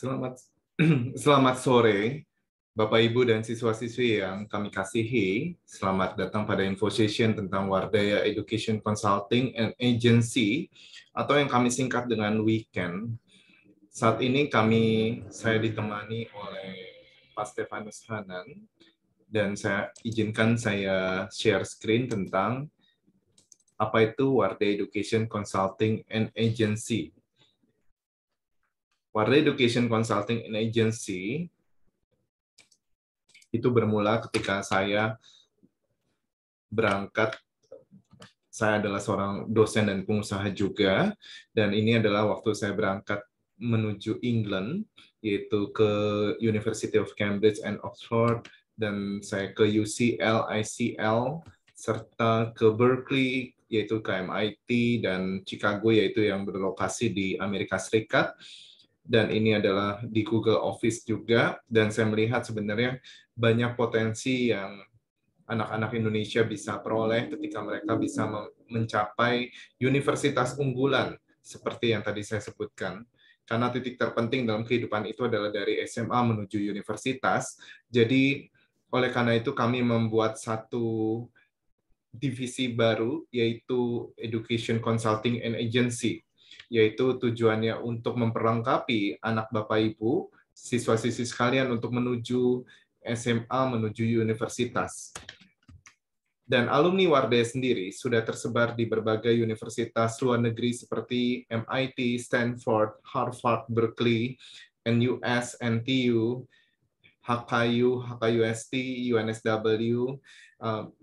Selamat selamat sore, Bapak Ibu dan siswa-siswi yang kami kasihi. Selamat datang pada info session tentang Wardaya Education Consulting and Agency atau yang kami singkat dengan Weekend. Saat ini saya ditemani oleh Pak Stefanus Hanan dan saya share screen tentang apa itu Wardaya Education Consulting and Agency. Wardaya Education Consulting and Agency itu bermula ketika saya berangkat. Saya adalah seorang dosen dan pengusaha juga, dan ini adalah waktu saya berangkat menuju England, yaitu ke University of Cambridge and Oxford, dan saya ke UCL, ICL, serta ke Berkeley, yaitu ke MIT, dan Chicago, yaitu yang berlokasi di Amerika Serikat. Dan ini adalah di Google Office juga, dan saya melihat sebenarnya banyak potensi yang anak-anak Indonesia bisa peroleh ketika mereka bisa mencapai universitas unggulan seperti yang tadi saya sebutkan. Karena titik terpenting dalam kehidupan itu adalah dari SMA menuju universitas. Jadi oleh karena itu kami membuat satu divisi baru, yaitu Education Consulting and Agency, yaitu tujuannya untuk memperlengkapi anak Bapak Ibu, siswa-siswi sekalian untuk menuju SMA, menuju universitas. Dan alumni Wardaya sendiri sudah tersebar di berbagai universitas luar negeri seperti MIT, Stanford, Harvard, Berkeley, NUS, NTU, HKU, HKUST, UNSW,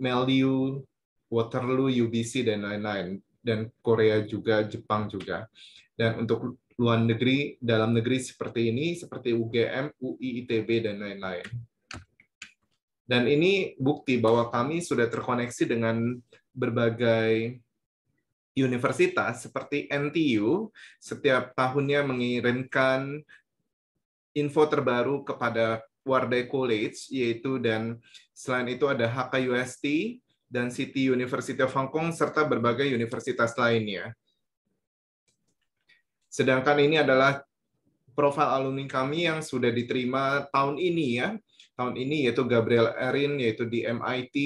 MELU, Waterloo, UBC, dan lain-lain. Dan Korea juga, Jepang juga. Dan untuk luar negeri, dalam negeri seperti ini, seperti UGM, UI, ITB, dan lain-lain. Dan ini bukti bahwa kami sudah terkoneksi dengan berbagai universitas seperti NTU, setiap tahunnya mengirimkan info terbaru kepada Wardaya College, dan selain itu ada HKUST dan City University of Hong Kong, serta berbagai universitas lainnya. Sedangkan ini adalah profil alumni kami yang sudah diterima tahun ini Tahun ini yaitu Gabriel Erin yaitu di MIT,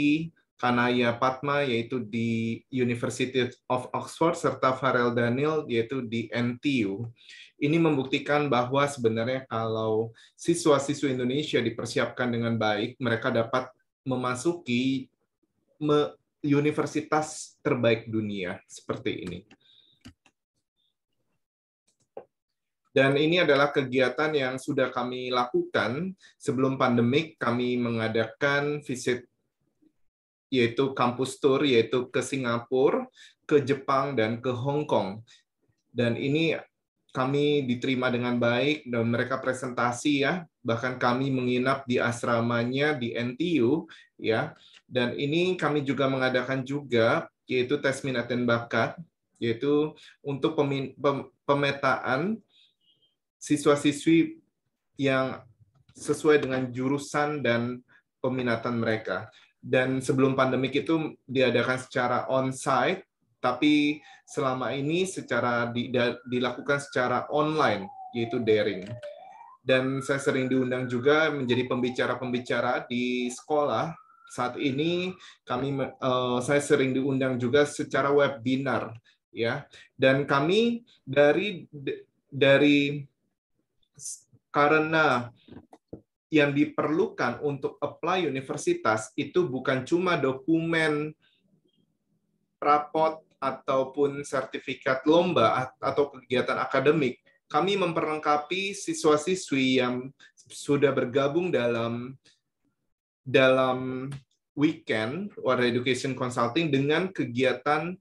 Kanaya Padma yaitu di University of Oxford, serta Farrell Daniel yaitu di NTU. Ini membuktikan bahwa sebenarnya kalau siswa-siswa Indonesia dipersiapkan dengan baik, mereka dapat memasuki universitas terbaik dunia seperti ini. Dan ini adalah kegiatan yang sudah kami lakukan sebelum pandemik. Kami mengadakan visit, yaitu kampus tour, yaitu ke Singapura, ke Jepang, dan ke Hong Kong. Dan ini kami diterima dengan baik, dan mereka presentasi bahkan kami menginap di asramanya di NTU Dan ini kami juga mengadakan juga, yaitu tes minat dan bakat, yaitu untuk pemetaan siswa-siswi yang sesuai dengan jurusan dan peminatan mereka. Dan sebelum pandemik itu diadakan secara on-site, tapi selama ini dilakukan secara online, yaitu daring. Dan saya sering diundang juga menjadi pembicara-pembicara di sekolah. Saat ini saya sering diundang juga secara webinar, Dan kami karena yang diperlukan untuk apply universitas itu bukan cuma dokumen rapot ataupun sertifikat lomba atau kegiatan akademik. Kami memperlengkapi siswa-siswi yang sudah bergabung dalam weekend Wardaya Education Consulting dengan kegiatan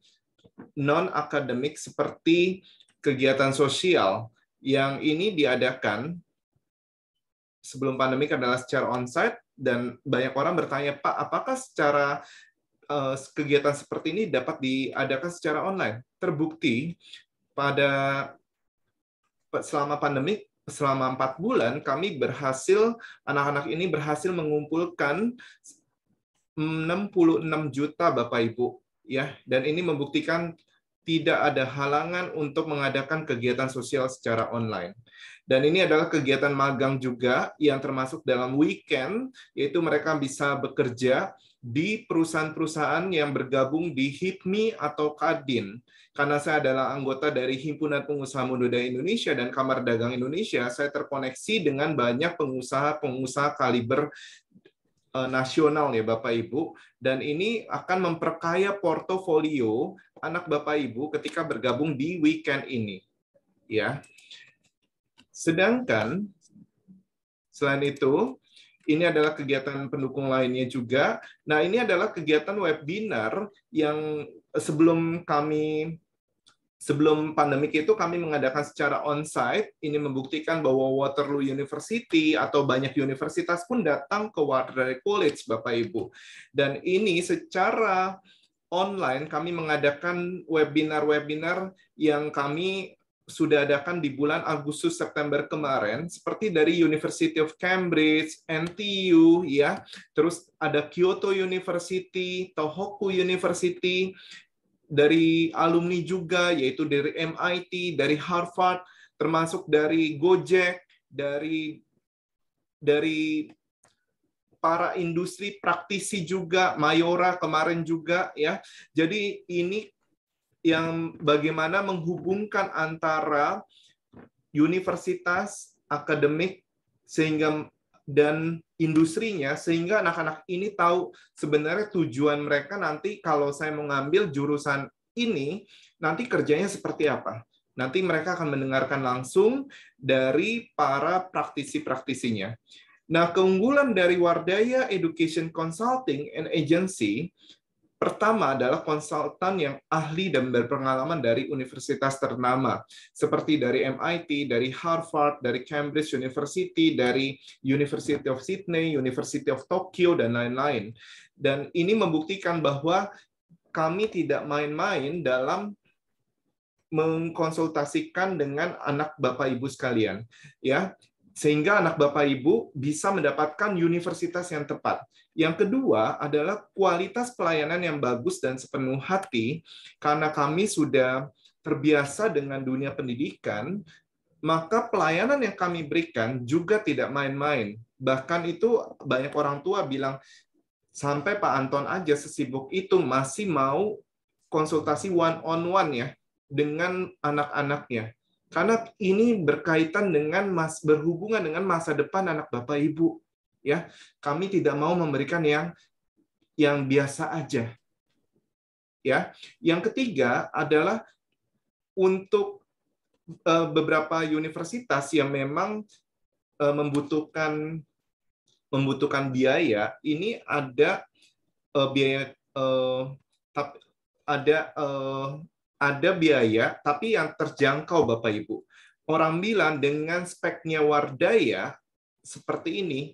non-akademik seperti kegiatan sosial yang ini diadakan sebelum pandemik adalah secara onsite, dan banyak orang bertanya, Pak, apakah kegiatan seperti ini dapat diadakan secara online? Terbukti selama pandemik, selama 4 bulan, anak-anak ini berhasil mengumpulkan 66 juta Bapak Ibu, dan ini membuktikan tidak ada halangan untuk mengadakan kegiatan sosial secara online. Dan ini adalah kegiatan magang juga yang termasuk dalam weekend, yaitu mereka bisa bekerja di perusahaan-perusahaan yang bergabung di HIPMI atau Kadin. Karena saya adalah anggota dari Himpunan Pengusaha Muda Indonesia dan Kamar Dagang Indonesia, saya terkoneksi dengan banyak pengusaha-pengusaha kaliber nasional ya Bapak Ibu, dan ini akan memperkaya portofolio anak Bapak Ibu ketika bergabung di weekend ini. Ya. Sedangkan selain itu, ini adalah kegiatan pendukung lainnya juga. Nah, ini adalah kegiatan webinar yang sebelum pandemik itu kami mengadakan secara on-site. Ini membuktikan bahwa Waterloo University atau banyak universitas pun datang ke Wardaya College, Bapak Ibu. Dan ini secara online kami mengadakan webinar-webinar yang kami sudah adakan di bulan Agustus September kemarin, seperti dari University of Cambridge, NTU, ya, terus ada Kyoto University, Tohoku University, dari alumni juga, yaitu dari MIT, dari Harvard, termasuk dari Gojek, dari para industri praktisi juga, Mayora kemarin juga, ya. Jadi ini yang bagaimana menghubungkan antara universitas, akademik, sehingga dan industrinya, sehingga anak-anak ini tahu sebenarnya tujuan mereka nanti kalau saya mengambil jurusan ini, nanti kerjanya seperti apa. Nanti mereka akan mendengarkan langsung dari para praktisi-praktisinya. Nah, keunggulan dari Wardaya Education Consulting and Agency pertama adalah konsultan yang ahli dan berpengalaman dari universitas ternama, seperti dari MIT, dari Harvard, dari Cambridge University, dari University of Sydney, University of Tokyo, dan lain-lain. Dan ini membuktikan bahwa kami tidak main-main dalam mengkonsultasikan dengan anak Bapak Ibu sekalian, ya, sehingga anak Bapak Ibu bisa mendapatkan universitas yang tepat. Yang kedua adalah kualitas pelayanan yang bagus dan sepenuh hati, karena kami sudah terbiasa dengan dunia pendidikan, maka pelayanan yang kami berikan juga tidak main-main. Bahkan itu banyak orang tua bilang, sampai Pak Anton aja sesibuk itu masih mau konsultasi one-on-one ya dengan anak-anaknya. Karena ini berkaitan dengan berhubungan dengan masa depan anak Bapak Ibu. Ya, kami tidak mau memberikan yang biasa aja. Ya, yang ketiga adalah untuk beberapa universitas yang memang membutuhkan biaya. Ini ada biaya, ada biaya, tapi yang terjangkau Bapak Ibu. Orang bilang dengan speknya Wardaya seperti ini,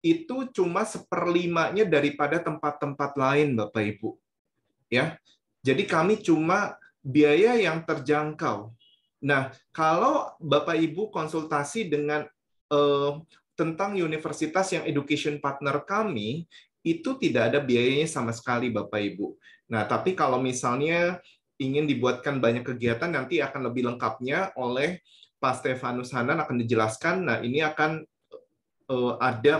itu cuma 1/5-nya daripada tempat-tempat lain, Bapak Ibu. Ya, jadi kami cuma biaya yang terjangkau. Nah, kalau Bapak Ibu konsultasi dengan tentang universitas yang education partner kami, itu tidak ada biayanya sama sekali, Bapak Ibu. Nah, tapi kalau misalnya ingin dibuatkan banyak kegiatan, nanti akan lebih lengkapnya oleh Pak Stefanus Hanan akan dijelaskan. Nah, ini akan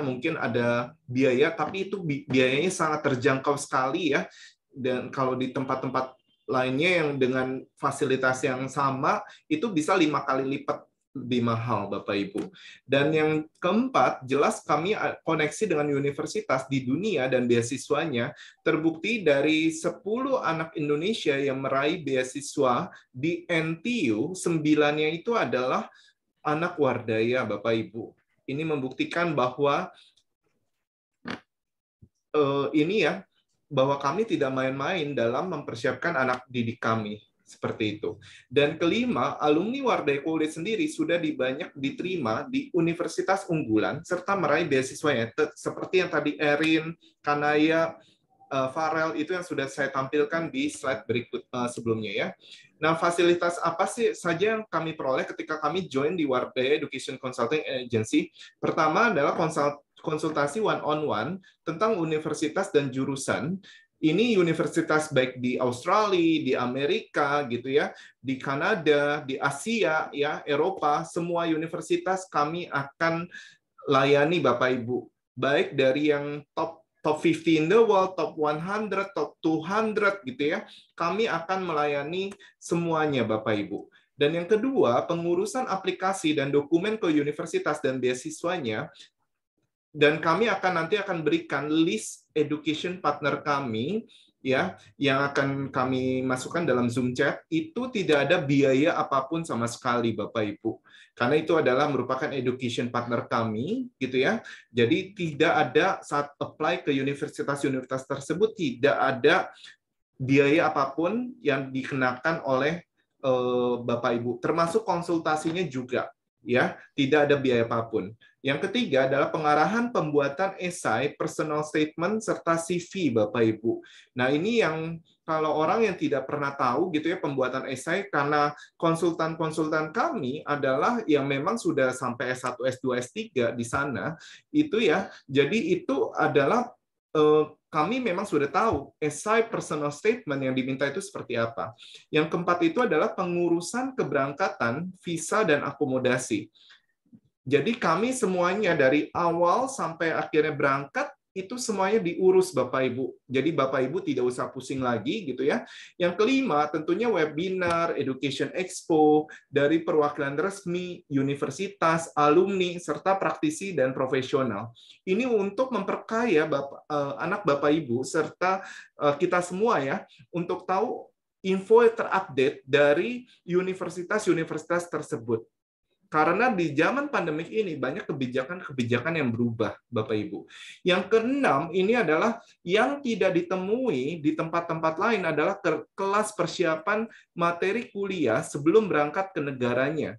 mungkin ada biaya, tapi itu biayanya sangat terjangkau sekali ya. Dan kalau di tempat-tempat lainnya yang dengan fasilitas yang sama, itu bisa 5 kali lipat lebih mahal, Bapak Ibu. Dan yang keempat, jelas kami koneksi dengan universitas di dunia dan beasiswanya. Terbukti dari 10 anak Indonesia yang meraih beasiswa di NTU, 9-nya itu adalah anak Wardaya, Bapak Ibu. Ini membuktikan bahwa bahwa kami tidak main-main dalam mempersiapkan anak didik kami seperti itu. Dan kelima, alumni Wardaya College sendiri sudah banyak diterima di universitas unggulan serta meraih beasiswanya seperti yang tadi Erin, Kanaya, Farel itu yang sudah saya tampilkan di slide berikut sebelumnya ya. Nah, fasilitas apa sih saja yang kami peroleh ketika kami join di Wardaya Education Consulting Agency? Pertama adalah konsultasi one-on-one tentang universitas dan jurusan Ini universitas baik di Australia, di Amerika gitu ya, di Kanada, di Asia ya, Eropa, semua universitas kami akan layani Bapak Ibu. Baik dari yang top 50 in the world, top 100, top 200 gitu ya. Kami akan melayani semuanya Bapak Ibu. Dan yang kedua, pengurusan aplikasi dan dokumen ke universitas dan beasiswanya, dan kami nanti akan berikan list education partner kami ya yang akan kami masukkan dalam Zoom chat. Itu tidak ada biaya apapun sama sekali Bapak Ibu. Karena itu adalah merupakan education partner kami gitu ya. Jadi tidak ada saat apply ke universitas-universitas tersebut tidak ada biaya apapun yang dikenakan oleh Bapak Ibu, termasuk konsultasinya juga ya, tidak ada biaya apapun. Yang ketiga adalah pengarahan pembuatan esai, personal statement serta CV Bapak Ibu. Nah, ini yang kalau orang yang tidak pernah tahu gitu ya pembuatan esai, karena konsultan-konsultan kami adalah yang memang sudah sampai S1, S2, S3 di sana itu ya. Jadi itu adalah kami memang sudah tahu esai personal statement yang diminta itu seperti apa. Yang keempat itu adalah pengurusan keberangkatan, visa, dan akomodasi. Jadi kami semuanya dari awal sampai akhirnya berangkat, itu semuanya diurus Bapak Ibu. Jadi Bapak Ibu tidak usah pusing lagi gitu ya. Yang kelima tentunya webinar, education expo dari perwakilan resmi, universitas, alumni, serta praktisi dan profesional. Ini untuk memperkaya anak Bapak Ibu serta kita semua ya untuk tahu info terupdate dari universitas-universitas tersebut. Karena di zaman pandemik ini banyak kebijakan-kebijakan yang berubah, Bapak Ibu. Yang keenam ini adalah yang tidak ditemui di tempat-tempat lain adalah kelas persiapan materi kuliah sebelum berangkat ke negaranya.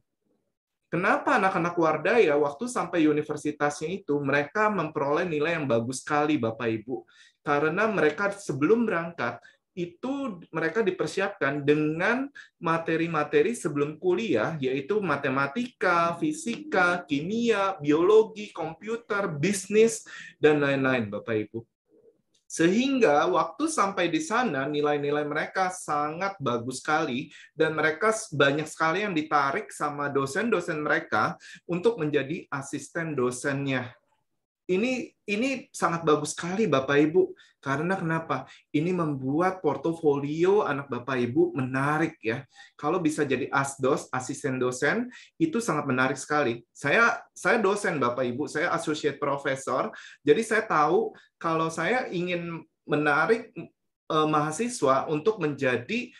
Kenapa anak-anak Wardaya waktu sampai universitasnya itu mereka memperoleh nilai yang bagus sekali, Bapak Ibu? Karena mereka sebelum berangkat itu mereka dipersiapkan dengan materi-materi sebelum kuliah, yaitu matematika, fisika, kimia, biologi, komputer, bisnis, dan lain-lain, Bapak Ibu. Sehingga waktu sampai di sana, nilai-nilai mereka sangat bagus sekali, dan mereka banyak sekali yang ditarik sama dosen-dosen mereka untuk menjadi asisten dosennya. Ini sangat bagus sekali Bapak Ibu. Karena kenapa? Ini membuat portofolio anak Bapak Ibu menarik ya. Kalau bisa jadi asdos, asisten dosen, itu sangat menarik sekali. Saya dosen Bapak Ibu, saya associate professor. Jadi saya tahu kalau saya ingin menarik mahasiswa untuk menjadi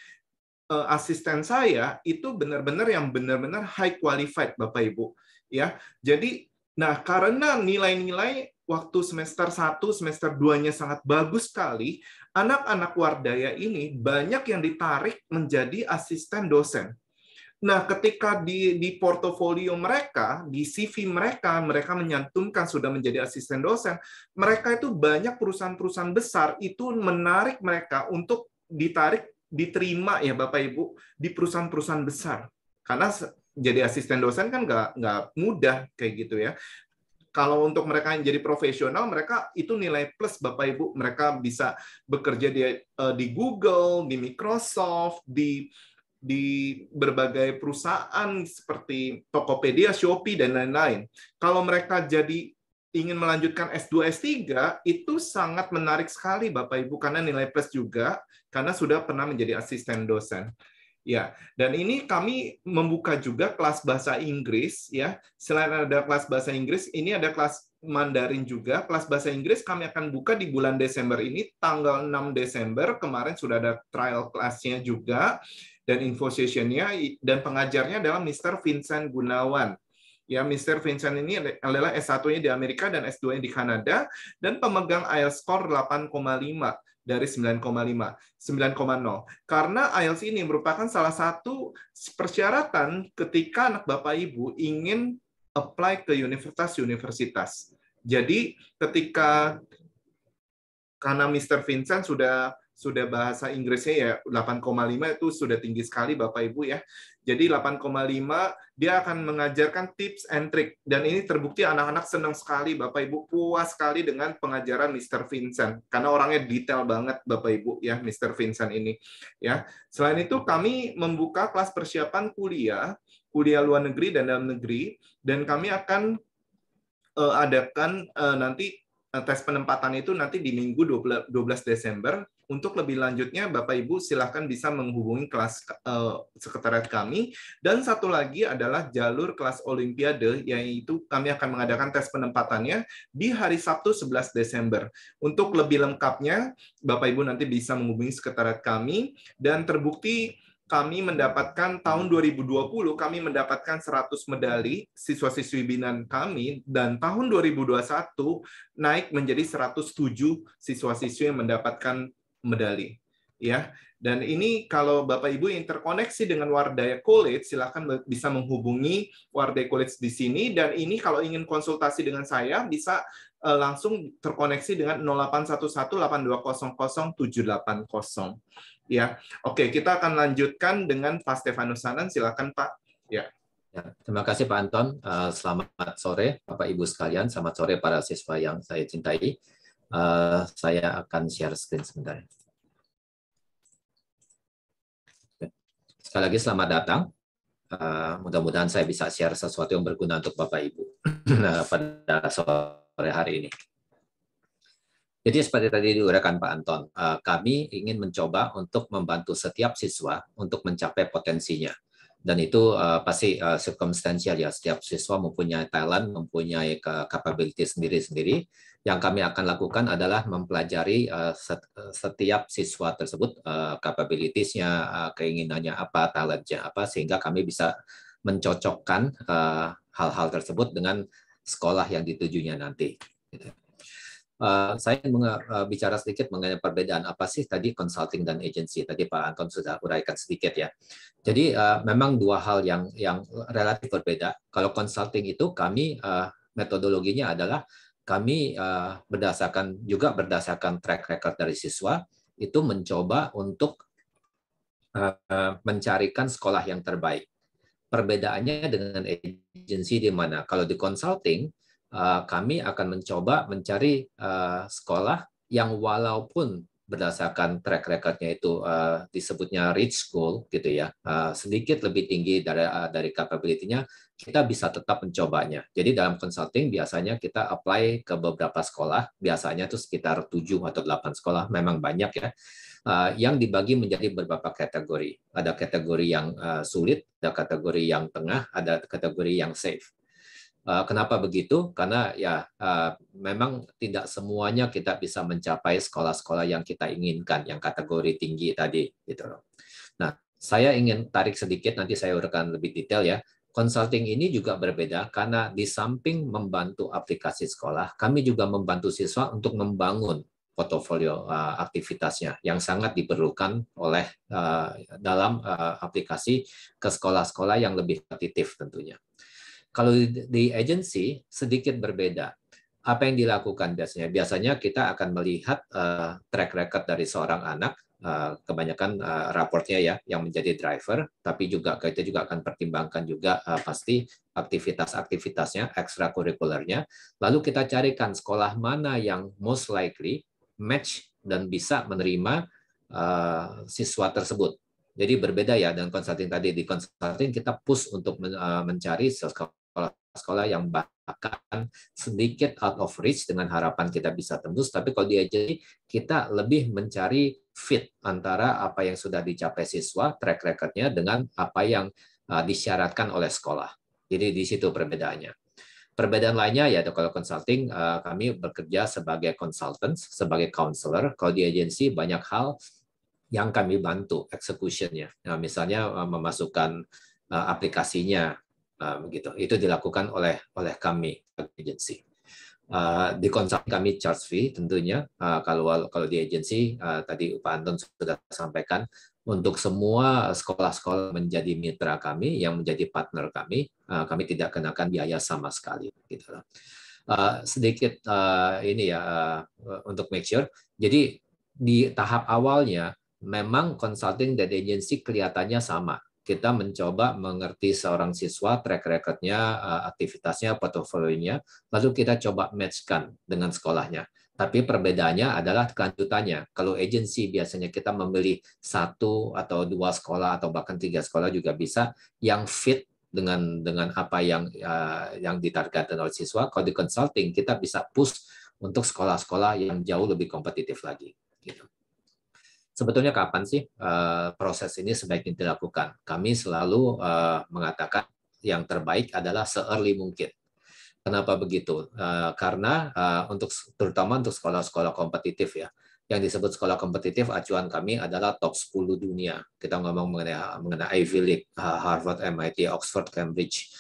asisten saya, itu benar-benar yang benar-benar high qualified Bapak Ibu. Ya. Jadi nah, karena nilai-nilai waktu semester 1, semester 2-nya sangat bagus sekali, anak-anak Wardaya ini banyak yang ditarik menjadi asisten dosen. Nah, ketika di portofolio mereka, di CV mereka menyantumkan sudah menjadi asisten dosen, mereka itu banyak perusahaan-perusahaan besar itu menarik mereka untuk diterima ya Bapak Ibu di perusahaan-perusahaan besar. Karena jadi asisten dosen kan nggak mudah kayak gitu ya. Kalau untuk mereka yang jadi profesional, mereka itu nilai plus Bapak Ibu. Mereka bisa bekerja di Google, di Microsoft, di berbagai perusahaan seperti Tokopedia, Shopee, dan lain-lain. Kalau mereka jadi ingin melanjutkan S2, S3, itu sangat menarik sekali Bapak Ibu, karena nilai plus juga, karena sudah pernah menjadi asisten dosen. Ya, dan ini kami membuka juga kelas bahasa Inggris ya. Selain ada kelas bahasa Inggris, ini ada kelas Mandarin juga. Kelas bahasa Inggris kami akan buka di bulan Desember ini, tanggal 6 Desember. Kemarin sudah ada trial kelasnya juga dan info session-nya, dan pengajarnya adalah Mr. Vincent Gunawan. Ya, Mr. Vincent ini adalah S1-nya di Amerika dan S2-nya di Kanada, dan pemegang IELTS score 8,5 dari 9,5, 9,0. Karena IELTS ini merupakan salah satu persyaratan ketika anak Bapak Ibu ingin apply ke universitas-universitas. Jadi ketika karena Mr. Vincent sudah sudah bahasa Inggrisnya ya 8,5 itu sudah tinggi sekali Bapak Ibu ya. Jadi 8,5 dia akan mengajarkan tips and trick, dan ini terbukti anak-anak senang sekali Bapak Ibu, puas sekali dengan pengajaran Mr. Vincent karena orangnya detail banget Bapak Ibu ya Mr. Vincent ini ya. Selain itu kami membuka kelas persiapan kuliah luar negeri dan dalam negeri, dan kami akan adakan nanti tes penempatan itu nanti di Minggu 12 Desember. Untuk lebih lanjutnya, Bapak Ibu silahkan bisa menghubungi kelas sekretariat kami. Dan satu lagi adalah jalur kelas Olimpiade, yaitu kami akan mengadakan tes penempatannya di hari Sabtu 11 Desember. Untuk lebih lengkapnya, Bapak Ibu nanti bisa menghubungi sekretariat kami, dan terbukti kami mendapatkan tahun 2020 kami mendapatkan 100 medali siswa-siswi binaan kami, dan tahun 2021 naik menjadi 107 siswa-siswi yang mendapatkan medali ya. Dan ini kalau Bapak Ibu yang terkoneksi dengan Wardaya College, silakan bisa menghubungi Wardaya College di sini, dan ini kalau ingin konsultasi dengan saya bisa langsung terkoneksi dengan 0811-8200-780 ya. Oke, kita akan lanjutkan dengan Pak Stefanus Sanan, silakan Pak. Ya. Ya, terima kasih Pak Anton. Selamat sore Bapak Ibu sekalian, selamat sore para siswa yang saya cintai. Saya akan share screen sebentar. Sekali lagi selamat datang. Mudah-mudahan saya bisa share sesuatu yang berguna untuk Bapak Ibu pada sore hari ini. Jadi seperti tadi diuraikan Pak Anton, kami ingin mencoba untuk membantu setiap siswa untuk mencapai potensinya. Dan itu pasti circumstantial ya, setiap siswa mempunyai talent, mempunyai capability sendiri-sendiri. Yang kami akan lakukan adalah mempelajari setiap siswa tersebut, capabilities-nya, keinginannya apa, talent-nya apa, sehingga kami bisa mencocokkan hal-hal tersebut dengan sekolah yang ditujunya nanti. Saya bicara sedikit mengenai perbedaan apa sih tadi consulting dan agency. Tadi Pak Anton sudah uraikan sedikit ya. Jadi memang dua hal yang relatif berbeda. Kalau consulting itu kami metodologinya adalah kami berdasarkan track record dari siswa itu mencoba untuk mencarikan sekolah yang terbaik. Perbedaannya dengan agency di mana kalau di consulting kami akan mencoba mencari sekolah yang walaupun berdasarkan track record-nya itu disebutnya rich school gitu ya, sedikit lebih tinggi dari capability-nya, kita bisa tetap mencobanya. Jadi dalam consulting biasanya kita apply ke beberapa sekolah, biasanya itu sekitar 7 atau 8 sekolah, memang banyak ya, yang dibagi menjadi beberapa kategori. Ada kategori yang sulit, ada kategori yang tengah, ada kategori yang safe. Kenapa begitu? Karena ya memang tidak semuanya kita bisa mencapai sekolah-sekolah yang kita inginkan, yang kategori tinggi tadi, gitu loh. Nah, saya ingin tarik sedikit, nanti saya uraikan lebih detail ya. Consulting ini juga berbeda karena di samping membantu aplikasi sekolah, kami juga membantu siswa untuk membangun portofolio aktivitasnya yang sangat diperlukan oleh dalam aplikasi ke sekolah-sekolah yang lebih kompetitif tentunya. Kalau di agency sedikit berbeda. Apa yang dilakukan biasanya? Biasanya kita akan melihat track record dari seorang anak, kebanyakan raportnya ya yang menjadi driver, tapi juga kita juga akan pertimbangkan juga pasti aktivitas-aktivitasnya, ekstrakurikulernya. Lalu kita carikan sekolah mana yang most likely match dan bisa menerima siswa tersebut. Jadi berbeda ya dengan consulting tadi. Di consulting kita push untuk mencari sekolah yang bahkan sedikit out of reach dengan harapan kita bisa tembus, tapi kalau di agency kita lebih mencari fit antara apa yang sudah dicapai siswa, track record-nya dengan apa yang disyaratkan oleh sekolah. Jadi di situ perbedaannya. Perbedaan lainnya ya kalau consulting kami bekerja sebagai consultants, sebagai counselor. Kalau di agency banyak hal yang kami bantu execution-nya. Nah, misalnya memasukkan aplikasinya, begitu. Itu dilakukan oleh kami agensi. Di konsulting kami charge fee tentunya. Kalau di agensi tadi Pak Anton sudah sampaikan, untuk semua sekolah-sekolah menjadi mitra kami yang menjadi partner kami tidak kenakan biaya sama sekali. Gitu. Sedikit ini ya untuk make sure. Jadi di tahap awalnya memang consulting dan agency kelihatannya sama. Kita mencoba mengerti seorang siswa, track record-nya, aktivitasnya, portofolionya, lalu kita coba match-kan dengan sekolahnya. Tapi perbedaannya adalah kelanjutannya. Kalau agency biasanya kita memilih 1 atau 2 sekolah atau bahkan 3 sekolah juga bisa yang fit dengan apa yang ditargetkan oleh siswa. Kalau di consulting kita bisa push untuk sekolah-sekolah yang jauh lebih kompetitif lagi. Gitu. Sebetulnya kapan sih proses ini sebaiknya dilakukan? Kami selalu mengatakan yang terbaik adalah se-early mungkin. Kenapa begitu? Karena terutama untuk sekolah-sekolah kompetitif ya, yang disebut sekolah kompetitif acuan kami adalah top 10 dunia. Kita ngomong mengenai Ivy League, Harvard, MIT, Oxford, Cambridge,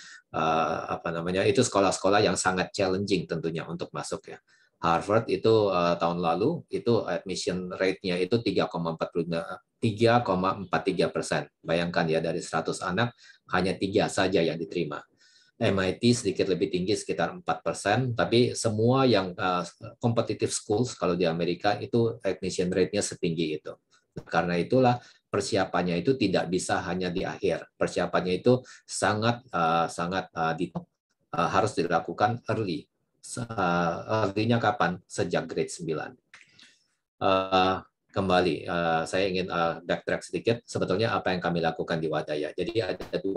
itu sekolah-sekolah yang sangat challenging tentunya untuk masuk ya. Harvard itu tahun lalu itu admission rate-nya itu 3,43%. Bayangkan ya, dari 100 anak hanya 3 saja yang diterima. MIT sedikit lebih tinggi sekitar 4%, tapi semua yang competitive schools kalau di Amerika itu admission rate-nya setinggi itu. Karena itulah persiapannya itu tidak bisa hanya di akhir. Persiapannya itu sangat harus dilakukan early. Early-nya kapan? Sejak grade 9. Kembali, saya ingin backtrack sedikit. Sebetulnya apa yang kami lakukan di Wadaya. Jadi ada 2.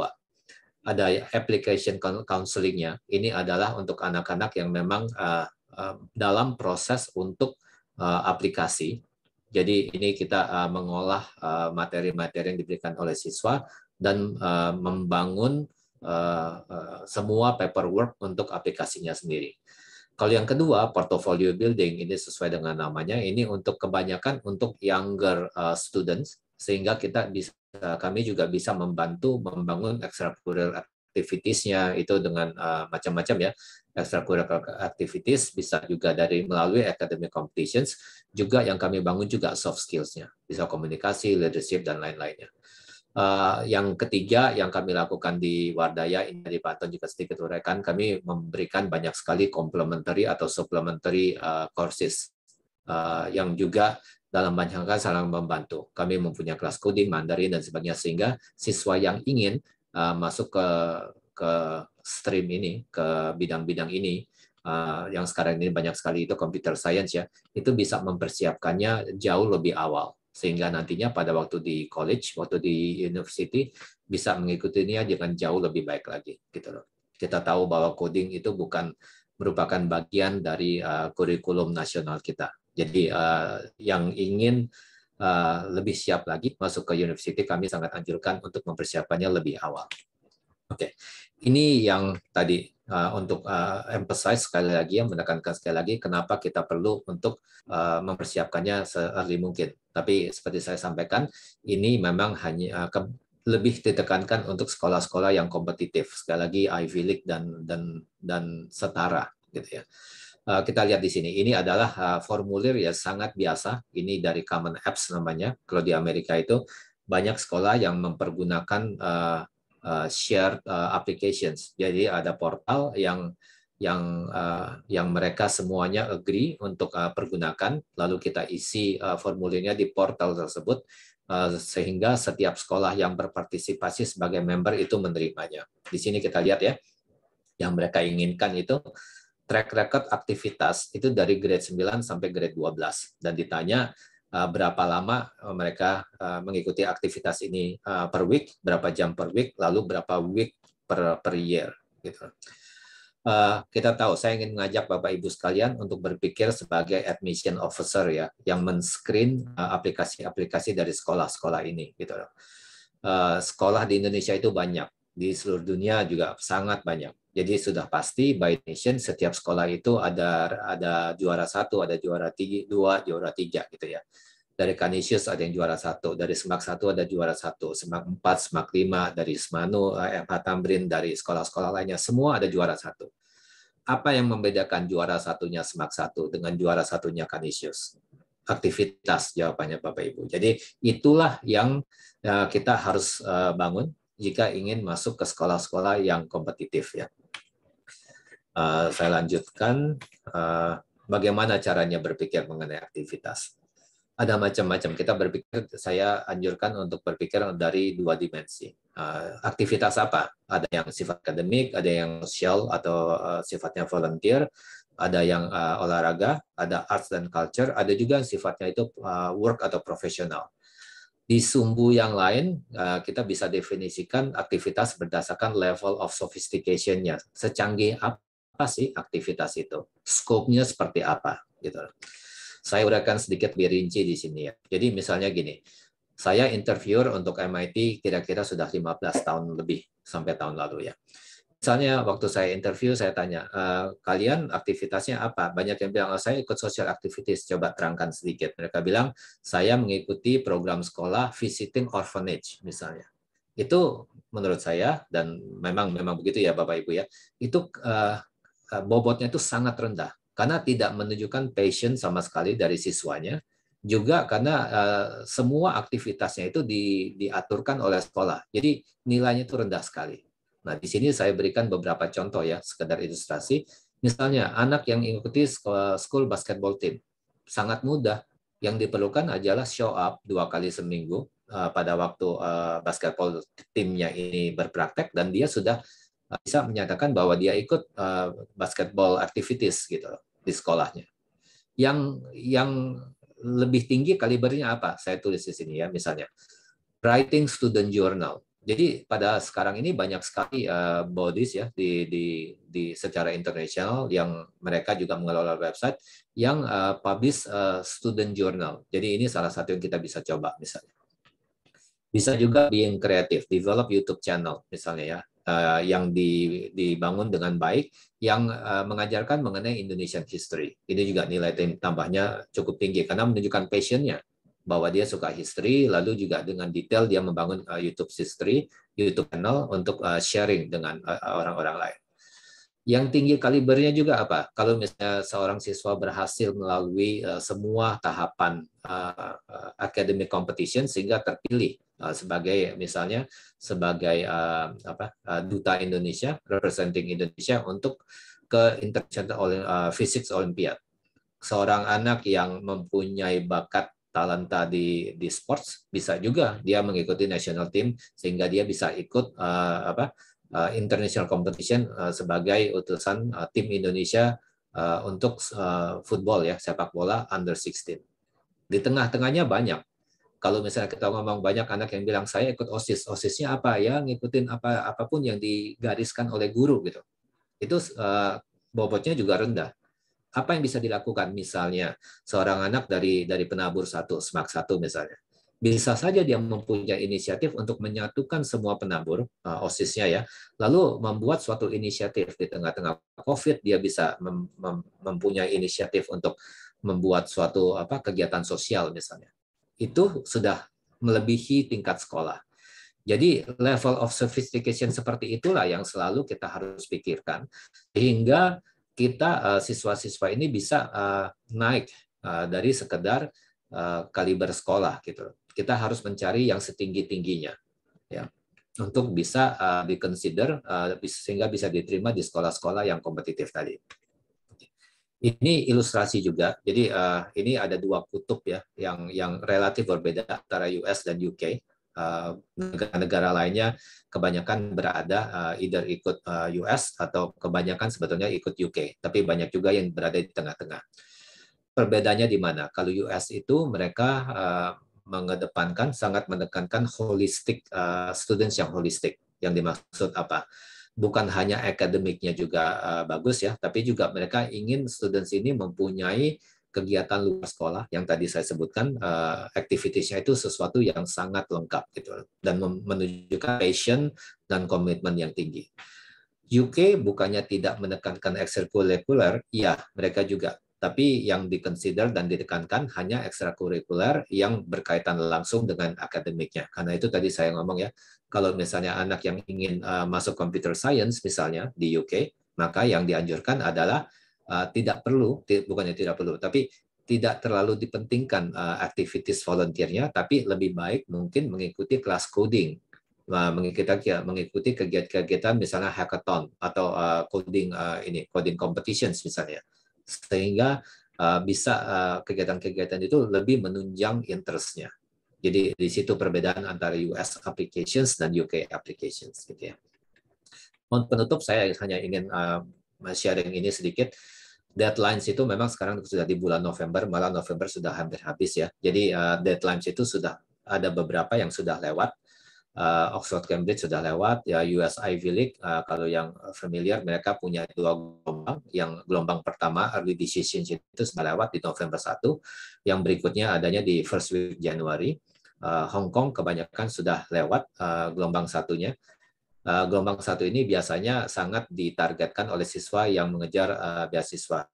Ada application counseling-nya. Ini adalah untuk anak-anak yang memang dalam proses untuk aplikasi. Jadi ini kita mengolah materi-materi yang diberikan oleh siswa dan membangun semua paperwork untuk aplikasinya sendiri. Kalau yang kedua, portfolio building, ini sesuai dengan namanya, ini untuk kebanyakan untuk younger students, sehingga kami juga bisa membantu membangun extracurricular activities-nya itu dengan macam-macam ya. Extracurricular activities bisa juga melalui academic competitions, juga yang kami bangun juga soft skills-nya, bisa komunikasi, leadership, dan lain-lainnya. Yang ketiga yang kami lakukan di Wardaya, ini dari Pak Anton juga sedikit uraikan, kami memberikan banyak sekali complementary atau supplementary courses yang juga dalam banyak hal saling membantu. Kami mempunyai kelas coding, Mandarin, dan sebagainya, sehingga siswa yang ingin masuk ke stream ini, ke bidang-bidang ini, yang sekarang ini banyak sekali itu computer science ya, itu bisa mempersiapkannya jauh lebih awal. Sehingga nantinya pada waktu di college, waktu di university, bisa mengikutinya dengan jauh lebih baik lagi. Gitu loh. Kita tahu bahwa coding itu merupakan bagian dari kurikulum nasional kita. Jadi yang ingin lebih siap lagi masuk ke university, kami sangat anjurkan untuk mempersiapkannya lebih awal. Oke, ini yang tadi untuk emphasize sekali lagi, yang menekankan sekali lagi kenapa kita perlu untuk mempersiapkannya se-early mungkin. Tapi seperti saya sampaikan, ini memang hanya lebih ditekankan untuk sekolah-sekolah yang kompetitif. Sekali lagi Ivy League dan setara, gitu ya. Kita lihat di sini, ini adalah formulir ya sangat biasa. Ini dari Common Apps namanya. Kalau di Amerika itu banyak sekolah yang mempergunakan shared applications. Jadi ada portal yang mereka semuanya agree untuk pergunakan, lalu kita isi formulirnya di portal tersebut, sehingga setiap sekolah yang berpartisipasi sebagai member itu menerimanya. Di sini kita lihat ya, yang mereka inginkan itu track record aktivitas itu dari grade 9 sampai grade 12, dan ditanya berapa lama mereka mengikuti aktivitas ini per week, berapa jam per week, lalu berapa week per year. Gitu. Kita tahu, saya ingin mengajak Bapak Ibu sekalian untuk berpikir sebagai admission officer ya, yang men-screen aplikasi-aplikasi dari sekolah-sekolah ini. Gitu. Sekolah di Indonesia itu banyak, di seluruh dunia juga sangat banyak. Jadi sudah pasti by nation setiap sekolah itu ada juara 1, ada juara 2, juara 3 gitu ya. Dari Canisius ada yang juara 1, dari SMAK 1 ada juara 1, SMAK 4, SMAK 5, dari Smanu, FH Tamrin, dari sekolah-sekolah lainnya semua ada juara 1. Apa yang membedakan juara satunya SMAK 1 dengan juara satunya Canisius? Aktivitas, jawabannya Bapak Ibu. Jadi itulah yang kita harus bangun jika ingin masuk ke sekolah-sekolah yang kompetitif ya. Saya lanjutkan bagaimana caranya berpikir mengenai aktivitas. Ada macam-macam. Kita berpikir, saya anjurkan untuk berpikir dari 2 dimensi. Aktivitas apa? Ada yang sifat akademik, ada yang sosial atau sifatnya volunteer, ada yang olahraga, ada arts dan culture, ada juga yang sifatnya itu work atau profesional. Di sumbu yang lain, kita bisa definisikan aktivitas berdasarkan level of sophistication-nya. Secanggih apa sih aktivitas itu? Scope-nya seperti apa? Gitu. Saya uraikan sedikit lebih rinci di sini ya. Jadi misalnya gini, saya interviewer untuk MIT kira-kira sudah 15 tahun lebih sampai tahun lalu ya. Misalnya waktu saya interview, saya tanya, kalian aktivitasnya apa? Banyak yang bilang, oh, saya ikut social activities, coba terangkan sedikit. Mereka bilang, saya mengikuti program sekolah visiting orphanage misalnya. Itu menurut saya, dan memang begitu ya Bapak Ibu ya, itu bobotnya itu sangat rendah karena tidak menunjukkan passion sama sekali dari siswanya, juga karena semua aktivitasnya itu diaturkan oleh sekolah. Jadi nilainya itu rendah sekali. Nah, di sini saya berikan beberapa contoh ya, sekedar ilustrasi. Misalnya anak yang mengikuti school basketball team, sangat mudah. Yang diperlukan adalah show up 2 kali seminggu pada waktu basketball timnya ini berpraktek, dan dia sudah bisa menyatakan bahwa dia ikut basketball activities gitu di sekolahnya. Yang lebih tinggi kalibernya apa? Saya tulis di sini ya, misalnya writing student journal. Jadi pada sekarang ini banyak sekali bodies ya di secara internasional yang mereka juga mengelola website yang publish student journal. Jadi ini salah satu yang kita bisa coba misalnya. Bisa juga being kreatif, develop YouTube channel misalnya ya, yang dibangun dengan baik, yang mengajarkan mengenai Indonesian history. Ini juga nilai tambahnya cukup tinggi karena menunjukkan passion-nya bahwa dia suka history, lalu juga dengan detail dia membangun YouTube history, YouTube channel untuk sharing dengan orang-orang lain. Yang tinggi kalibernya juga apa? Kalau misalnya seorang siswa berhasil melalui semua tahapan academic competition sehingga terpilih sebagai misalnya sebagai duta Indonesia, representing Indonesia untuk ke International Physics Olympiad. Seorang anak yang mempunyai bakat talenta di sports bisa juga dia mengikuti national team sehingga dia bisa ikut international competition sebagai utusan tim Indonesia untuk football ya, sepak bola under 16. Di tengah-tengahnya banyak. Kalau misalnya kita ngomong banyak anak yang bilang saya ikut OSIS, OSISnya apa ya? Ngikutin apapun yang digariskan oleh guru gitu. Itu bobotnya juga rendah. Apa yang bisa dilakukan? Misalnya seorang anak dari penabur 1, SMAK 1 misalnya. Bisa saja dia mempunyai inisiatif untuk menyatukan semua penabur OSIS-nya ya, lalu membuat suatu inisiatif di tengah-tengah COVID, dia bisa mempunyai inisiatif untuk membuat suatu kegiatan sosial misalnya. Itu sudah melebihi tingkat sekolah. Jadi level of sophistication seperti itulah yang selalu kita harus pikirkan sehingga kita siswa-siswa ini bisa naik dari sekedar kaliber sekolah gitu. Kita harus mencari yang setinggi-tingginya ya untuk bisa di-consider sehingga bisa diterima di sekolah-sekolah yang kompetitif tadi. Ini ilustrasi juga. Jadi ini ada 2 kutub ya yang relatif berbeda antara US dan UK. Negara-negara lainnya kebanyakan berada either ikut US atau kebanyakan sebetulnya ikut UK. Tapi banyak juga yang berada di tengah-tengah. Perbedaannya di mana? Kalau US itu mereka sangat menekankan holistic students yang holistic. Yang dimaksud apa? Bukan hanya akademiknya juga bagus ya, tapi juga mereka ingin students ini mempunyai kegiatan luar sekolah yang tadi saya sebutkan, activities-nya itu sesuatu yang sangat lengkap gitu dan menunjukkan passion dan komitmen yang tinggi. UK bukannya tidak menekankan ekstrakurikuler, ya mereka juga, tapi yang di-consider dan ditekankan hanya ekstrakurikuler yang berkaitan langsung dengan akademiknya. Karena itu tadi saya ngomong ya, kalau misalnya anak yang ingin masuk computer science misalnya di UK, maka yang dianjurkan adalah tidak perlu, bukannya tidak perlu, tapi tidak terlalu dipentingkan activities volunteer-nya, tapi lebih baik mungkin mengikuti kelas coding, mengikuti kegiatan misalnya hackathon atau coding competitions misalnya, sehingga bisa kegiatan-kegiatan itu lebih menunjang interest-nya. Jadi di situ perbedaan antara US applications dan UK applications gitu ya. Untuk penutup saya hanya ingin sharing ini sedikit. Deadlines itu memang sekarang sudah di bulan November, malah November sudah hampir habis ya. Jadi deadlines itu sudah ada beberapa yang sudah lewat. Oxford Cambridge sudah lewat, ya US Ivy League, kalau yang familiar mereka punya 2 gelombang. Yang gelombang pertama early decision itu sudah lewat di November 1, yang berikutnya adanya di first week Januari. Hong Kong kebanyakan sudah lewat gelombang satunya. Gelombang 1 ini biasanya sangat ditargetkan oleh siswa yang mengejar beasiswa.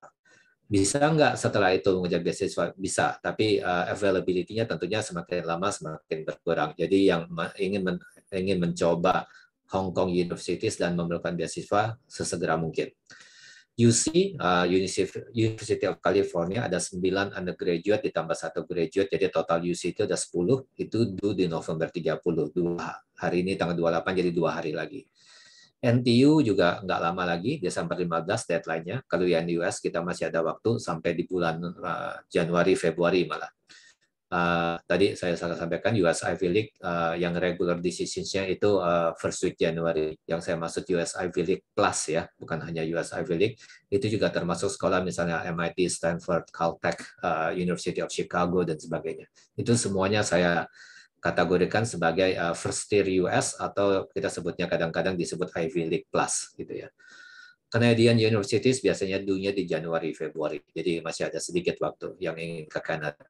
Bisa nggak setelah itu mengejar beasiswa? Bisa, tapi availability-nya tentunya semakin lama semakin berkurang. Jadi yang ingin mencoba Hong Kong Universities dan memerlukan beasiswa sesegera mungkin. UC, University of California, ada 9 undergraduate ditambah 1 graduate, jadi total UC itu ada 10, itu due di November 30, hari ini tanggal 28, jadi 2 hari lagi. NTU juga nggak lama lagi, Desember 15 deadline-nya. Kalau yang di US kita masih ada waktu sampai di bulan Januari, Februari malah. Tadi saya salah sampaikan US Ivy League yang regular decisions-nya itu first week Januari. Yang saya maksud US Ivy League plus ya, bukan hanya US Ivy League. Itu juga termasuk sekolah misalnya MIT, Stanford, Caltech, University of Chicago dan sebagainya. Itu semuanya saya kategorikan sebagai first tier US atau kita sebutnya kadang-kadang disebut Ivy League plus gitu ya. Canadian Universities biasanya due-nya di Januari, Februari. Jadi masih ada sedikit waktu yang ingin ke Kanada.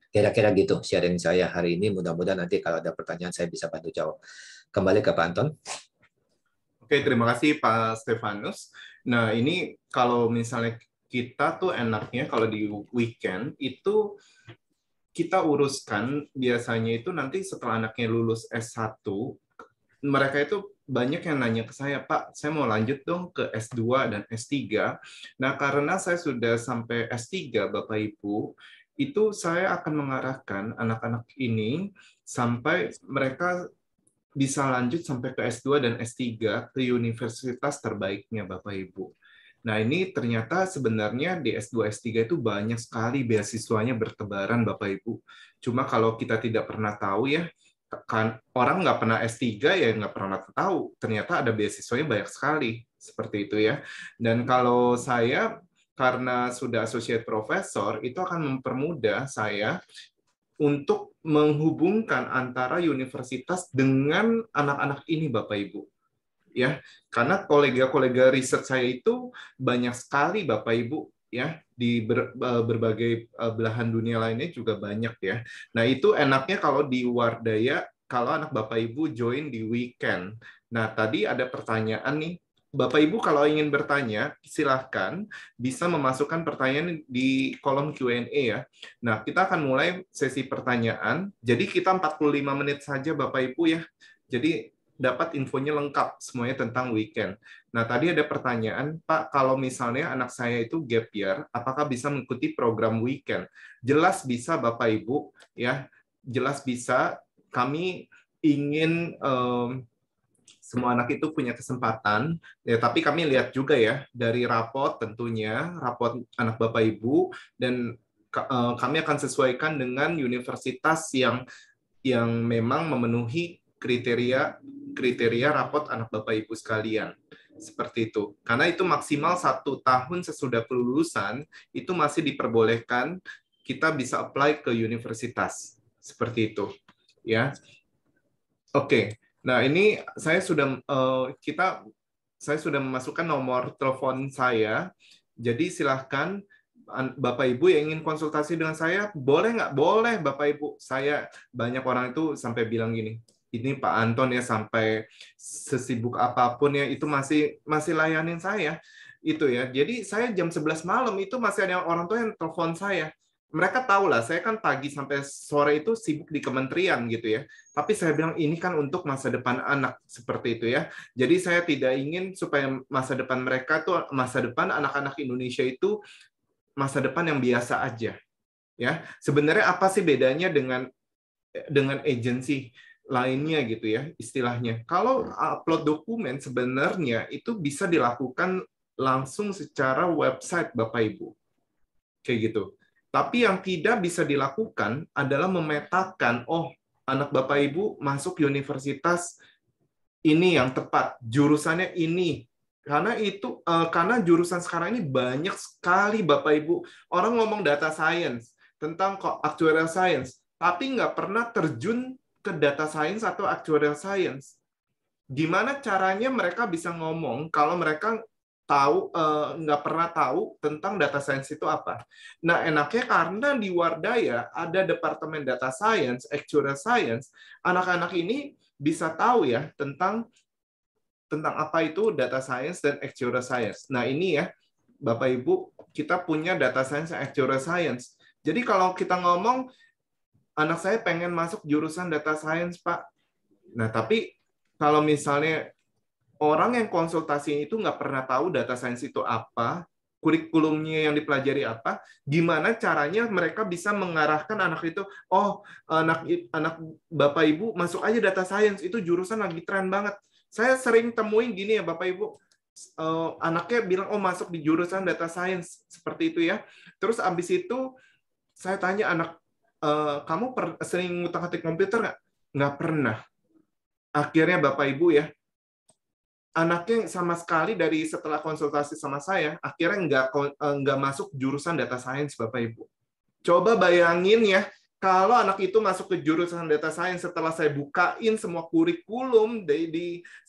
Kira-kira gitu sharing saya hari ini. Mudah-mudahan nanti kalau ada pertanyaan saya bisa bantu jawab. Kembali ke Pak Anton. Oke, terima kasih Pak Stefanus. Nah, ini kalau misalnya kita tuh enaknya kalau di weekend itu kita uruskan biasanya itu nanti setelah anaknya lulus S1, mereka itu banyak yang nanya ke saya, Pak, saya mau lanjut dong ke S2 dan S3. Nah, karena saya sudah sampai S3, Bapak Ibu, itu saya akan mengarahkan anak-anak ini sampai mereka bisa lanjut sampai ke S2 dan S3 ke universitas terbaiknya, Bapak Ibu. Nah, ini ternyata sebenarnya di S2, S3 itu banyak sekali beasiswanya bertebaran, Bapak Ibu. Cuma kalau kita tidak pernah tahu ya, kan orang nggak pernah S3 ya nggak pernah tahu. Ternyata ada beasiswanya banyak sekali, seperti itu ya. Dan kalau saya karena sudah associate professor, itu akan mempermudah saya untuk menghubungkan antara universitas dengan anak-anak ini, Bapak Ibu. Ya, karena kolega-kolega riset saya itu banyak sekali, Bapak Ibu, ya, di berbagai belahan dunia lainnya juga banyak ya. Nah, itu enaknya kalau di Wardaya, kalau anak Bapak Ibu join di weekend. Nah, tadi ada pertanyaan nih, Bapak Ibu kalau ingin bertanya, silahkan bisa memasukkan pertanyaan di kolom Q&A ya. Nah, kita akan mulai sesi pertanyaan. Jadi kita 45 menit saja Bapak Ibu ya. Jadi dapat infonya lengkap semuanya tentang weekend. Nah, tadi ada pertanyaan, Pak, kalau misalnya anak saya itu gap year, apakah bisa mengikuti program weekend? Jelas bisa Bapak Ibu ya. Jelas bisa. Kami ingin semua anak itu punya kesempatan, ya, tapi kami lihat juga ya dari rapot tentunya, rapot anak Bapak Ibu, dan kami akan sesuaikan dengan universitas yang memang memenuhi kriteria rapot anak Bapak Ibu sekalian. Seperti itu. Karena itu maksimal 1 tahun sesudah kelulusan, itu masih diperbolehkan kita bisa apply ke universitas. Seperti itu. Ya. Oke. Nah, ini saya sudah memasukkan nomor telepon saya. Jadi silahkan Bapak Ibu yang ingin konsultasi dengan saya, boleh nggak? Boleh, Bapak Ibu. Saya banyak orang itu sampai bilang gini, ini Pak Anton ya sampai sesibuk apapun ya itu masih layanin saya itu ya. Jadi saya jam 11 malam itu masih ada orang tua yang telepon saya. Mereka tahu lah, saya kan pagi sampai sore itu sibuk di kementerian gitu ya. Tapi saya bilang ini kan untuk masa depan anak seperti itu ya. Jadi saya tidak ingin supaya masa depan mereka tuh masa depan anak-anak Indonesia itu masa depan yang biasa aja. Ya, sebenarnya apa sih bedanya dengan agensi lainnya gitu ya istilahnya. Kalau upload dokumen sebenarnya itu bisa dilakukan langsung secara website Bapak Ibu. kayak gitu. Tapi yang tidak bisa dilakukan adalah memetakan, oh, anak Bapak Ibu masuk universitas ini yang tepat, jurusannya ini. Karena jurusan sekarang ini banyak sekali Bapak Ibu. Orang ngomong data science, tentang actuarial science, tapi nggak pernah terjun ke data science atau actuarial science. Gimana caranya mereka bisa ngomong kalau mereka nggak pernah tahu tentang data science itu apa? Nah, enaknya karena di Wardaya ada departemen data science, actuarial science, anak-anak ini bisa tahu ya tentang apa itu data science dan actuarial science. Nah, ini ya, Bapak Ibu, kita punya data science dan actuarial science. Jadi kalau kita ngomong, anak saya pengen masuk jurusan data science, Pak. Nah, tapi kalau misalnya orang yang konsultasi itu nggak pernah tahu data science itu apa, kurikulumnya yang dipelajari apa, gimana caranya mereka bisa mengarahkan anak itu, oh, anak Bapak Ibu masuk aja data science, itu jurusan lagi tren banget. Saya sering temuin gini ya Bapak Ibu, anaknya bilang, oh, masuk di jurusan data science, seperti itu ya. Terus abis itu saya tanya anak, kamu sering ngutak-ngatik komputer nggak? Nggak pernah. Akhirnya Bapak Ibu ya, anaknya sama sekali dari setelah konsultasi sama saya, akhirnya nggak masuk jurusan data science, Bapak Ibu. Coba bayangin ya, kalau anak itu masuk ke jurusan data science setelah saya bukain semua kurikulum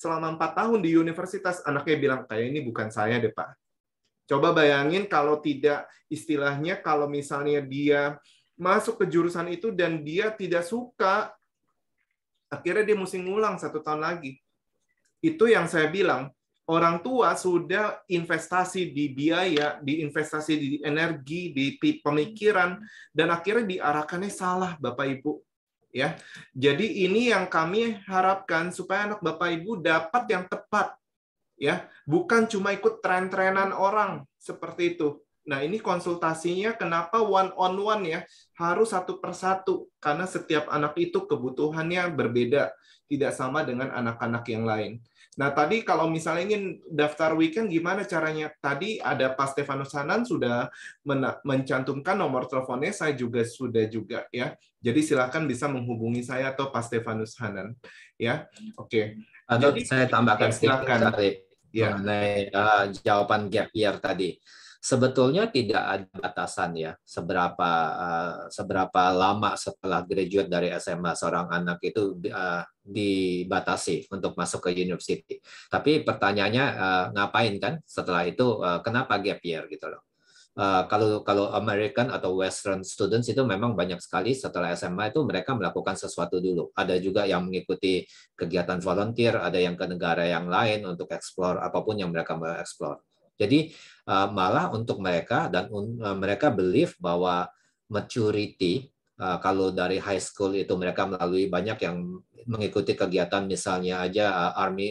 selama 4 tahun di universitas, anaknya bilang, kayak ini bukan saya deh, Pak. Coba bayangin kalau tidak, istilahnya kalau misalnya dia masuk ke jurusan itu dan dia tidak suka, akhirnya dia mesti ngulang 1 tahun lagi. Itu yang saya bilang, orang tua sudah investasi di biaya, diinvestasi di energi, di pemikiran, dan akhirnya diarahkannya salah, Bapak Ibu. Ya, jadi ini yang kami harapkan supaya anak Bapak Ibu dapat yang tepat, ya, bukan cuma ikut tren-trenan orang seperti itu. Nah, ini konsultasinya kenapa one on one ya, harus 1 per 1 karena setiap anak itu kebutuhannya berbeda, tidak sama dengan anak-anak yang lain. Nah, tadi kalau misalnya ingin daftar weekend, gimana caranya? Tadi ada Pak Stefanus Hanan sudah mencantumkan nomor teleponnya, saya sudah juga ya. Jadi silakan bisa menghubungi saya atau Pak Stefanus Hanan. Ya, oke. Atau Jadi saya tambahkan sedikit silakan. Ya. Mengenai jawaban gap year tadi. Sebetulnya tidak ada batasan ya seberapa lama setelah graduate dari SMA seorang anak itu dibatasi untuk masuk ke university. Tapi pertanyaannya ngapain kan setelah itu, kenapa gap year gitu loh. Kalau American atau Western students itu memang banyak sekali setelah SMA itu mereka melakukan sesuatu dulu. Ada juga yang mengikuti kegiatan volunteer, ada yang ke negara yang lain untuk explore apapun yang mereka mau explore. Jadi malah untuk mereka dan mereka believe bahwa maturity, kalau dari high school itu mereka melalui banyak yang mengikuti kegiatan misalnya aja Army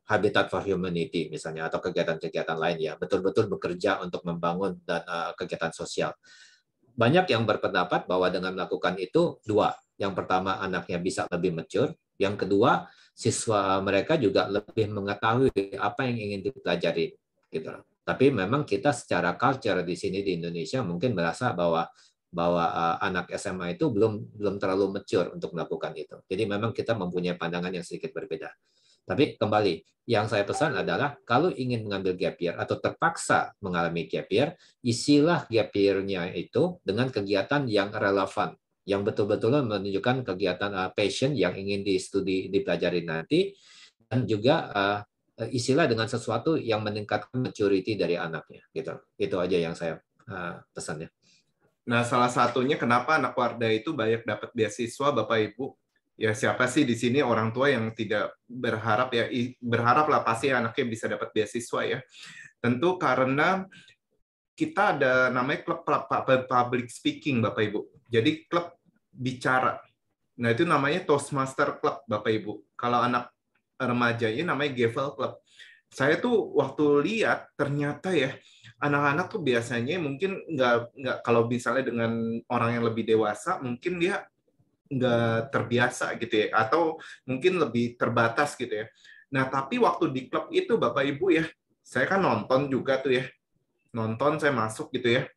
Habitat for Humanity misalnya atau kegiatan-kegiatan lain ya, betul-betul bekerja untuk membangun dan kegiatan sosial. Banyak yang berpendapat bahwa dengan melakukan itu 2. Yang pertama, anaknya bisa lebih mature. Yang kedua, siswa mereka juga lebih mengetahui apa yang ingin dipelajari gitu. Tapi memang kita secara culture di sini di Indonesia mungkin merasa bahwa anak SMA itu belum terlalu mature untuk melakukan itu. Jadi memang kita mempunyai pandangan yang sedikit berbeda. Tapi kembali, yang saya pesan adalah kalau ingin mengambil gap year atau terpaksa mengalami gap year, isilah gap year-nya itu dengan kegiatan yang relevan, yang betul-betul menunjukkan kegiatan passion yang ingin dipelajari nanti, dan juga isilah dengan sesuatu yang meningkatkan maturity dari anaknya. Gitu. Itu aja yang saya pesannya. Nah, salah satunya kenapa anak Wardah itu banyak dapat beasiswa, Bapak Ibu. Ya, siapa sih di sini orang tua yang tidak berharap ya, berharaplah pasti anaknya bisa dapat beasiswa ya. Tentu karena kita ada namanya klub public speaking, Bapak Ibu. Jadi klub bicara. Nah, itu namanya Toastmaster Club, Bapak Ibu. Kalau anak remajanya namanya Gavel Club. Saya tuh waktu lihat ternyata ya anak-anak tuh biasanya mungkin nggak kalau misalnya dengan orang yang lebih dewasa mungkin dia nggak terbiasa gitu ya atau mungkin lebih terbatas gitu ya. Nah tapi waktu di klub itu Bapak Ibu ya saya kan nonton juga tuh ya nonton, saya masuk gitu ya.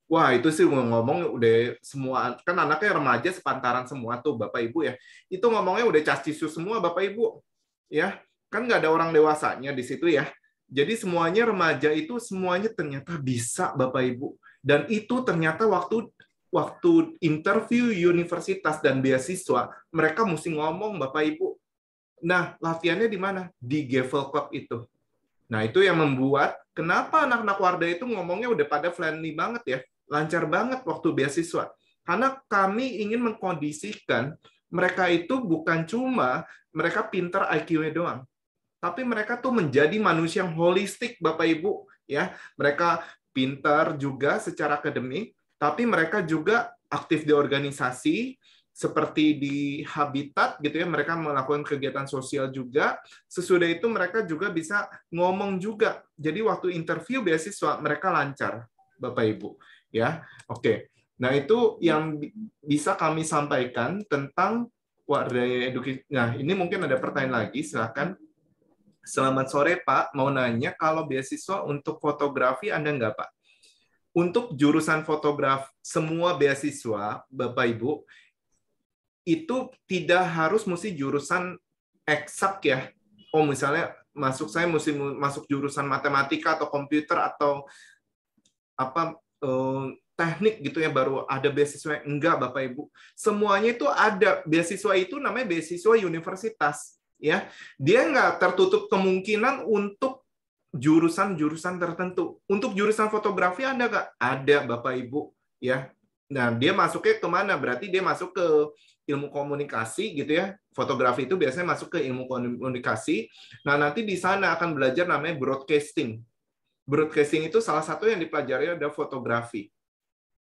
Wah, itu sih ngomong udah semua, kan anaknya remaja sepantaran semua tuh Bapak Ibu ya. Itu ngomongnya udah cas-cisu semua Bapak Ibu. Ya, kan nggak ada orang dewasanya di situ ya. Jadi semuanya remaja itu semuanya ternyata bisa Bapak Ibu. Dan itu ternyata waktu waktu interview universitas dan beasiswa, mereka mesti ngomong Bapak Ibu. Nah, latihannya di mana? Di Gavel Club itu. Nah, itu yang membuat kenapa anak-anak Wardah itu ngomongnya udah pada friendly banget ya. Lancar banget waktu beasiswa. Karena kami ingin mengkondisikan mereka itu bukan cuma mereka pintar IQ-nya doang, tapi mereka tuh menjadi manusia yang holistik, Bapak Ibu. Ya, mereka pintar juga secara akademik, tapi mereka juga aktif di organisasi, seperti di Habitat gitu ya, mereka melakukan kegiatan sosial juga. Sesudah itu mereka juga bisa ngomong juga. Jadi waktu interview beasiswa mereka lancar, Bapak Ibu. Ya, oke. Nah itu yang bisa kami sampaikan tentang Wardah Edukasi. Nah ini mungkin ada pertanyaan lagi, silakan. Selamat sore Pak, mau nanya kalau beasiswa untuk fotografi Anda nggak Pak? Untuk jurusan fotografi, semua beasiswa, Bapak Ibu, itu tidak harus mesti jurusan eksak ya. Oh misalnya saya mesti masuk jurusan matematika atau komputer atau apa teknik gitu ya baru ada beasiswa. Enggak Bapak Ibu. Semuanya itu ada. Beasiswa itu namanya beasiswa universitas ya. Dia nggak tertutup kemungkinan untuk jurusan-jurusan tertentu. Untuk jurusan fotografi Anda nggak? Ada Bapak Ibu ya. Nah, dia masuknya kemana? Berarti dia masuk ke ilmu komunikasi gitu ya. Fotografi itu biasanya masuk ke ilmu komunikasi. Nah, nanti di sana akan belajar namanya broadcasting. Broadcasting itu salah satu yang dipelajari ada fotografi.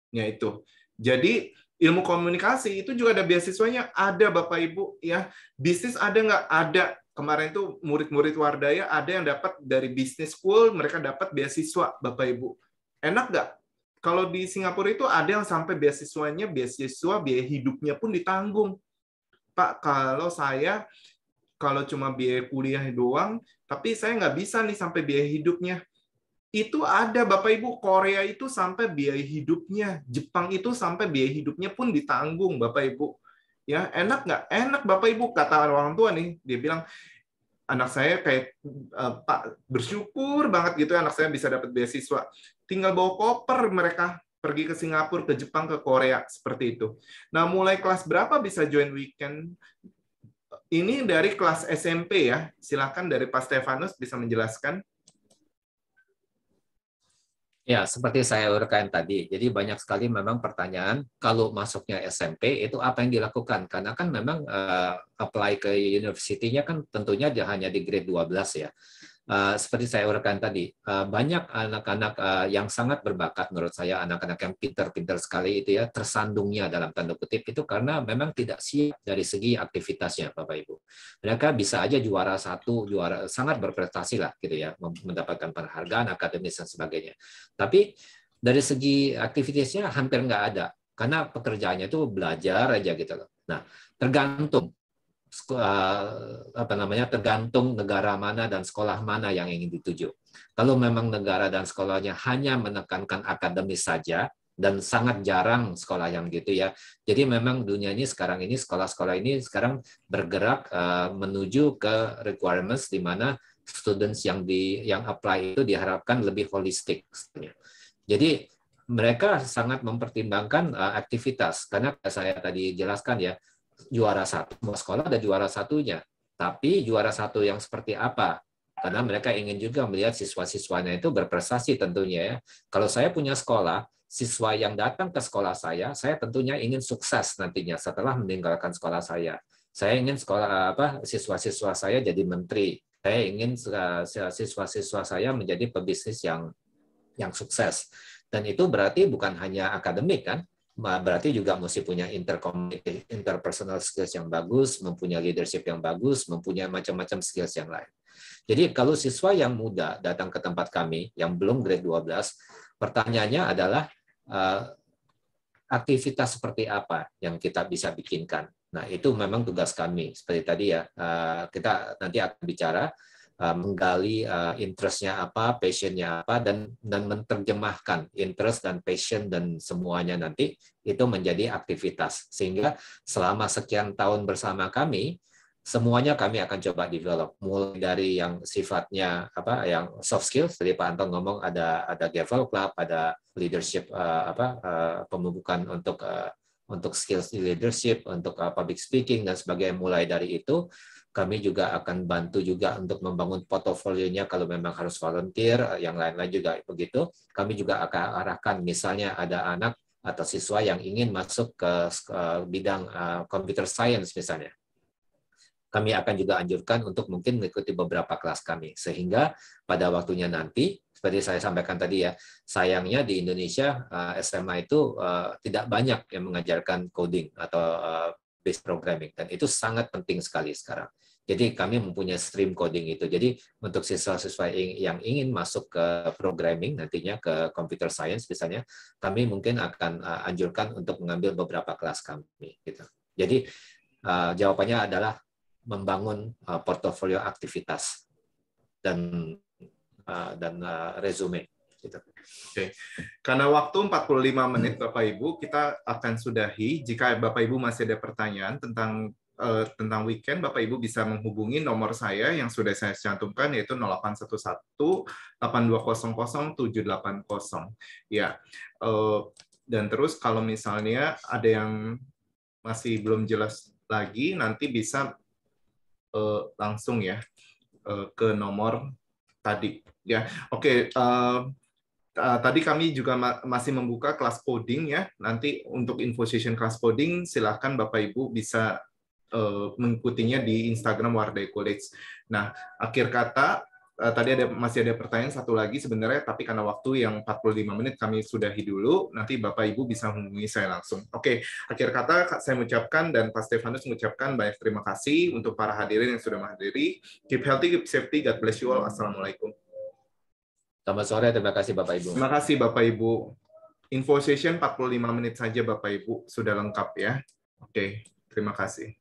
Ya itu. Jadi ilmu komunikasi itu juga ada beasiswanya, ada Bapak Ibu ya. Bisnis ada nggak? Ada. Kemarin tuh murid-murid Wardaya ada yang dapat dari business school, mereka dapat beasiswa Bapak Ibu. Enak nggak? Kalau di Singapura itu ada yang sampai beasiswanya, beasiswa biaya hidupnya pun ditanggung. Pak, kalau cuma biaya kuliah doang, tapi saya nggak bisa nih sampai biaya hidupnya. Itu ada Bapak Ibu, Korea itu sampai biaya hidupnya, Jepang itu sampai biaya hidupnya pun ditanggung Bapak Ibu. Ya, enak nggak? Enak Bapak Ibu, kata orang tua nih, dia bilang, anak saya kayak Pak bersyukur banget gitu anak saya bisa dapat beasiswa. Tinggal bawa koper mereka pergi ke Singapura, ke Jepang, ke Korea seperti itu. Nah, mulai kelas berapa bisa join weekend? Ini dari kelas SMP ya. Silakan dari Pak Stefanus bisa menjelaskan. Ya, seperti saya uraikan tadi. Jadi banyak sekali memang pertanyaan kalau masuknya SMP itu apa yang dilakukan? Karena kan memang apply ke university-nya kan tentunya hanya di grade 12 ya. Seperti saya uraikan tadi, banyak anak-anak yang sangat berbakat menurut saya, anak-anak yang pintar-pintar sekali itu ya, tersandungnya dalam tanda kutip itu karena memang tidak siap dari segi aktivitasnya, Bapak Ibu. Mereka bisa aja juara satu, juara sangat berprestasi lah gitu ya, mendapatkan penghargaan akademis dan sebagainya. Tapi dari segi aktivitasnya hampir nggak ada, karena pekerjaannya itu belajar aja gitu loh. Nah, tergantung tergantung negara mana dan sekolah mana yang ingin dituju. Kalau memang negara dan sekolahnya hanya menekankan akademis saja dan sangat jarang sekolah yang gitu ya. Jadi memang dunia ini sekarang ini sekolah-sekolah ini sekarang bergerak menuju ke requirements di mana students yang apply itu diharapkan lebih holistik. Jadi mereka sangat mempertimbangkan aktivitas karena saya tadi jelaskan ya, juara satu sekolah ada juara satunya, tapi juara satu yang seperti apa? Karena mereka ingin juga melihat siswa-siswanya itu berprestasi tentunya ya. Kalau saya punya sekolah, siswa yang datang ke sekolah saya tentunya ingin sukses nantinya setelah meninggalkan sekolah saya. Saya ingin siswa-siswa saya jadi menteri. Saya ingin siswa-siswa saya menjadi pebisnis yang sukses. Dan itu berarti bukan hanya akademik kan, berarti juga mesti punya interpersonal skills yang bagus, mempunyai leadership yang bagus, mempunyai macam-macam skills yang lain. Jadi kalau siswa yang muda datang ke tempat kami, yang belum grade 12, pertanyaannya adalah aktivitas seperti apa yang kita bisa bikinkan. Nah, itu memang tugas kami. Seperti tadi ya, kita nanti akan bicara menggali interest-nya apa, passion-nya apa, dan menerjemahkan interest dan passion dan semuanya nanti itu menjadi aktivitas. Sehingga selama sekian tahun bersama kami, semuanya kami akan coba develop, mulai dari yang sifatnya yang soft skills. Tadi Pak Anton ngomong ada Gavel Club, ada leadership pembukaan untuk skills leadership, untuk public speaking dan sebagainya. Mulai dari itu kami juga akan bantu juga untuk membangun portofolionya kalau memang harus volunteer, yang lain-lain juga begitu. Kami juga akan arahkan, misalnya ada anak atau siswa yang ingin masuk ke bidang computer science misalnya. Kami akan juga anjurkan untuk mungkin mengikuti beberapa kelas kami. Sehingga pada waktunya nanti, seperti saya sampaikan tadi ya, sayangnya di Indonesia SMA itu tidak banyak yang mengajarkan coding atau base programming. Dan itu sangat penting sekali sekarang. Jadi kami mempunyai stream coding itu. Jadi untuk siswa-siswa yang ingin masuk ke programming, nantinya ke computer science misalnya, kami mungkin akan anjurkan untuk mengambil beberapa kelas kami. Gitu. Jadi jawabannya adalah membangun portofolio aktivitas dan resume. Gitu. Oke. Karena waktu 45 menit Bapak Ibu, kita akan sudahi. Jika Bapak Ibu masih ada pertanyaan tentang weekend, Bapak Ibu bisa menghubungi nomor saya yang sudah saya cantumkan, yaitu 0811-8200-780. Ya. Dan terus kalau misalnya ada yang masih belum jelas lagi, nanti bisa langsung ya ke nomor tadi. Ya, oke. Tadi kami juga masih membuka kelas coding ya. Nanti untuk info session kelas coding, silakan Bapak Ibu bisa mengikutinya di Instagram Wardai College. Nah, akhir kata, tadi masih ada pertanyaan satu lagi sebenarnya, tapi karena waktu yang 45 menit kami sudahi dulu, nanti Bapak Ibu bisa menghubungi saya langsung. Oke, akhir kata saya mengucapkan dan Pak Stefanus mengucapkan banyak terima kasih untuk para hadirin yang sudah menghadiri. Keep healthy, keep safety, God bless you all. Assalamualaikum. Selamat sore, terima kasih Bapak Ibu. Terima kasih Bapak Ibu. Info session 45 menit saja Bapak Ibu, sudah lengkap ya. Oke, terima kasih.